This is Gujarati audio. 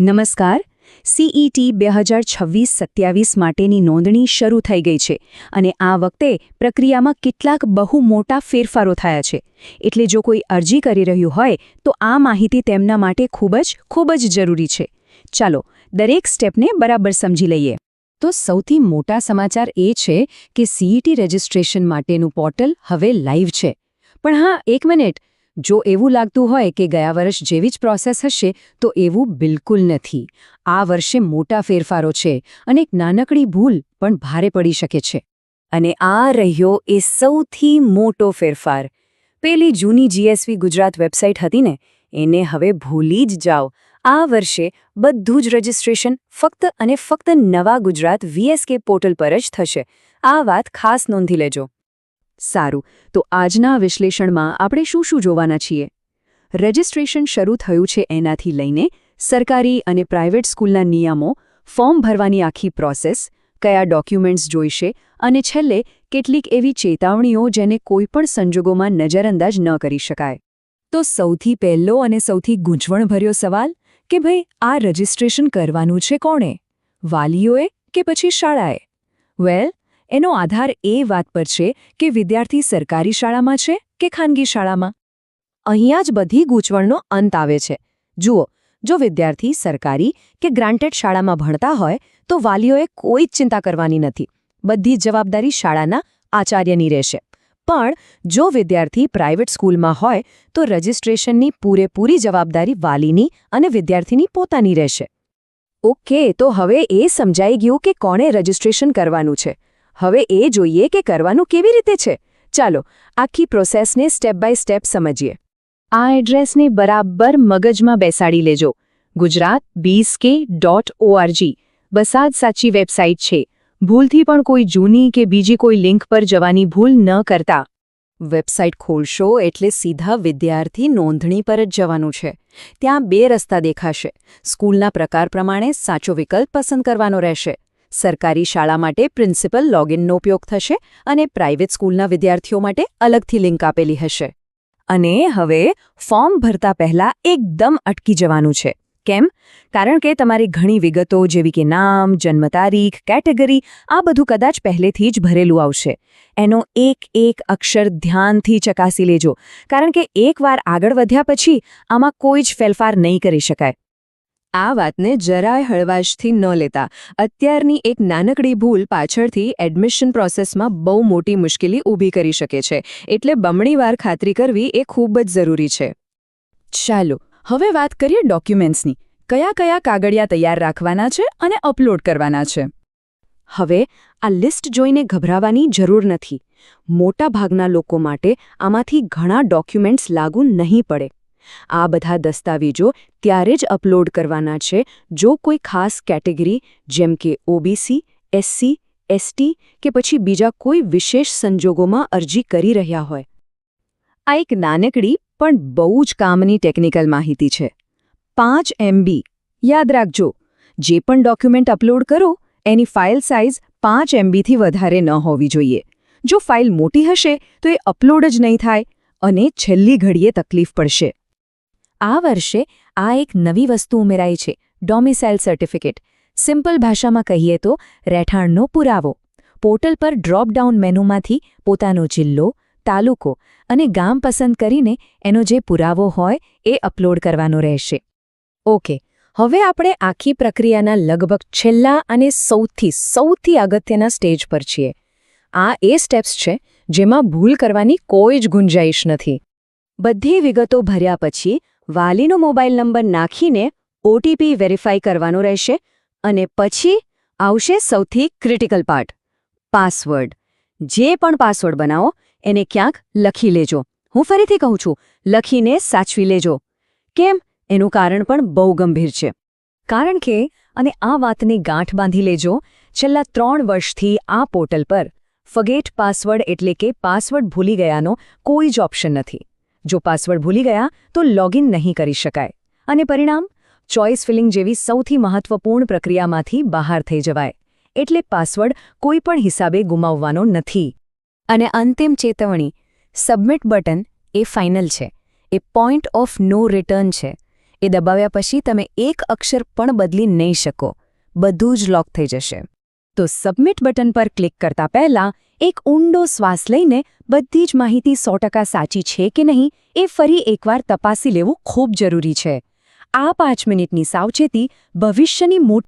નમસ્કાર. CET 2026-27 માટેની નોંધણી શરૂ થઈ ગઈ છે અને આ વખતે પ્રક્રિયામાં કેટલાક બહુ મોટા ફેરફારો થયા છે. એટલે જો કોઈ અરજી કરી રહ્યું હોય તો આ માહિતી તેમના માટે ખૂબ જ જરૂરી છે. ચાલો દરેક સ્ટેપને બરાબર સમજી લઈએ. તો સૌથી મોટા સમાચાર એ છે કે CET રજિસ્ટ્રેશન માટેનું પોર્ટલ હવે લાઈવ છે. પણ હા, એક મિનિટ. જો એવું લાગતું હોય કે ગયા વર્ષ જેવી જ પ્રોસેસ હશે તો એવું બિલકુલ નથી. આ વર્ષે મોટા ફેરફારો છે અને એક નાનકડી ભૂલ પણ ભારે પડી શકે છે. અને આ રહ્યો એ સૌથી મોટો ફેરફાર. પેલી જૂની GSV ગુજરાત વેબસાઇટ હતી ને, એને હવે ભૂલી જ જાઓ. આ વર્ષે બધું જ રજિસ્ટ્રેશન ફક્ત અને ફક્ત નવા ગુજરાત VSK પોર્ટલ પર જ થશે. આ વાત ખાસ નોંધી લેજો. સારું, તો આજના વિશ્લેષણમાં આપણે શું જોવાના છીએ? રજિસ્ટ્રેશન શરૂ થયું છે એનાથી લઈને સરકારી અને પ્રાઇવેટ સ્કૂલના નિયમો, ફોર્મ ભરવાની આખી પ્રોસેસ, કયા ડોક્યુમેન્ટ્સ જોઈશે અને છેલ્લે કેટલીક એવી ચેતવણીઓ જેને કોઈપણ સંજોગોમાં નજરઅંદાજ ન કરી શકાય. તો સૌથી પહેલો અને સૌથી ગૂંચવણભર્યો સવાલ કે ભાઈ, આ રજિસ્ટ્રેશન કરવાનું છે કોણે? વાલીઓએ કે પછી શાળાએ? વેલ, એનો આધાર એ વાત પર છે કે વિદ્યાર્થી સરકારી શાળામાં છે કે ખાનગી શાળામાં. અહીંયા જ બધી ગૂંચવણનો અંત આવે છે. જુઓ, જો વિદ્યાર્થી સરકારી કે ગ્રાન્ટેડ શાળામાં ભણતા હોય તો વાલીઓએ કોઈ જ ચિંતા કરવાની નથી. બધી જ જવાબદારી શાળાના આચાર્યની રહેશે. પણ જો વિદ્યાર્થી પ્રાઇવેટ સ્કૂલમાં હોય તો રજિસ્ટ્રેશનની પૂરેપૂરી જવાબદારી વાલીની અને વિદ્યાર્થીની પોતાની રહેશે. ઓકે, તો હવે એ સમજાઈ ગયું કે કોણે રજિસ્ટ્રેશન કરવાનું છે. હવે એ જોઈએ કે કરવાનું કેવી રીતે છે. ચાલો આખી પ્રોસેસને સ્ટેપ બાય સ્ટેપ સમજીએ. આ એડ્રેસને બરાબર મગજમાં બેસાડી લેજો. gujarat20k.org. બસ આ જ સાચી વેબસાઇટ છે. ભૂલથી પણ કોઈ જૂની કે બીજી કોઈ લિંક પર જવાની ભૂલ ન કરતા. વેબસાઇટ ખોલશો એટલે સીધા વિદ્યાર્થી નોંધણી પર જ જવાનું છે. ત્યાં બે રસ્તા દેખાશે. સ્કૂલના પ્રકાર પ્રમાણે સાચો વિકલ્પ પસંદ કરવાનો રહેશે. સરકારી શાળા માટે પ્રિન્સિપલ લોગિનનો ઉપયોગ થશે અને પ્રાઇવેટ સ્કૂલના વિદ્યાર્થીઓ માટે અલગથી લિંક આપેલી હશે. અને હવે ફોર્મ ભરતા પહેલા એકદમ અટકી જવાનું છે. કેમ? કારણ કે તમારી ઘણી વિગતો જેવી કે નામ, જન્મ તારીખ, કેટેગરી આ બધું કદાચ પહેલેથી જ ભરેલું આવશે. એનો એક અક્ષર ધ્યાનથી ચકાસી લેજો, કારણ કે એકવાર આગળ વધ્યા પછી આમાં કોઈ જ ફેરફાર નહીં કરી શકાય. આ વાતને જરાય હળવાશથી ન લેતા. અત્યારની એક નાનકડી ભૂલ પાછળથી એડમિશન પ્રોસેસમાં બહુ મોટી મુશ્કેલી ઊભી કરી શકે છે. એટલે બમણી વાર ખાતરી કરવી એ ખૂબ જ જરૂરી છે. ચાલો હવે વાત કરીએ ડોક્યુમેન્ટ્સની. કયા કાગળિયા તૈયાર રાખવાના છે અને અપલોડ કરવાના છે. હવે આ લિસ્ટ જોઈને ગભરાવાની જરૂર નથી. મોટાભાગના લોકો માટે આમાંથી ઘણા ડોક્યુમેન્ટ્સ લાગુ નહીં પડે. આ બધા દસ્તાવેજો ત્યારે જ અપલોડ કરવાના છે જો કોઈ ખાસ કેટેગરી જેમ કે OBC, SC, ST કે પછી બીજા કોઈ વિશેષ સંજોગોમાં અરજી કરી રહ્યા હોય. આ એક નાનકડી પણ બહુ જ કામની ટેકનિકલ માહિતી છે. 5 MB યાદ રાખજો. જે પણ ડોક્યુમેન્ટ અપલોડ કરો એની ફાઇલ સાઇઝ 5 MBથી વધારે ન હોવી જોઈએ. જો ફાઇલ મોટી હશે તો એ અપલોડ જ નહીં થાય અને છેલ્લી ઘડીએ તકલીફ પડશે. આ વર્ષે આ એક નવી વસ્તુ ઉમેરાઈ છે, ડોમિસાઇલ સર્ટિફિકેટ. સિમ્પલ ભાષામાં કહીએ તો રહેઠાણનો પુરાવો. પોર્ટલ પર ડ્રોપડાઉન મેનુમાંથી પોતાનો જિલ્લો, તાલુકો અને ગામ પસંદ કરીને એનો જે પુરાવો હોય એ અપલોડ કરવાનો રહેશે. ઓકે, હવે આપણે આખી પ્રક્રિયાના લગભગ છેલ્લા અને સૌથી અગત્યના સ્ટેજ પર છીએ. આ એ સ્ટેપ્સ છે જેમાં ભૂલ કરવાની કોઈ જ ગુંજાઈશ નથી. બધી વિગતો ભર્યા પછી વાલીનો મોબાઈલ નંબર નાખીને OTP વેરીફાઈ કરવાનો રહેશે અને પછી આવશે સૌથી ક્રિટિકલ પાર્ટ, પાસવર્ડ. જે પણ પાસવર્ડ બનાવો એને ક્યાંક લખી લેજો. હું ફરીથી કહું છું, લખીને સાચવી લેજો. કેમ? એનું કારણ પણ બહુ ગંભીર છે. કારણ કે, અને આ વાતની ગાંઠ બાંધી લેજો, છેલ્લા 3 વર્ષથી આ પોર્ટલ પર ફર્ગેટ પાસવર્ડ એટલે કે પાસવર્ડ ભૂલી ગયાનો કોઈ જ ઓપ્શન નથી. જો પાસવર્ડ ભૂલી ગયા તો લોગિન નહીં કરી શકાય અને પરિણામ ચોઇસ ફિલિંગ જેવી સૌથી મહત્વપૂર્ણ પ્રક્રિયામાંથી બહાર થઈ જવાય. એટલે પાસવર્ડ કોઈ પણ હિસાબે ગુમાવવાનો નથી. અને અંતિમ ચેતવણી, સબમિટ બટન એ ફાઇનલ છે. એ પોઈન્ટ ઓફ નો રિટર્ન છે. એ દબાવ્યા પછી તમે એક અક્ષર પણ બદલી નહીં શકો. બધું જ લોક થઈ જશે. તો સબમિટ બટન પર ક્લિક કરતા પહેલા એક ઊંડો શ્વાસ લઈને બધી જ માહિતી 100% સાચી છે કે નહીં એ ફરી એકવાર તપાસી લેવું ખૂબ જરૂરી છે. આ 5 મિનિટની સાવચેતી ભવિષ્યની મોટી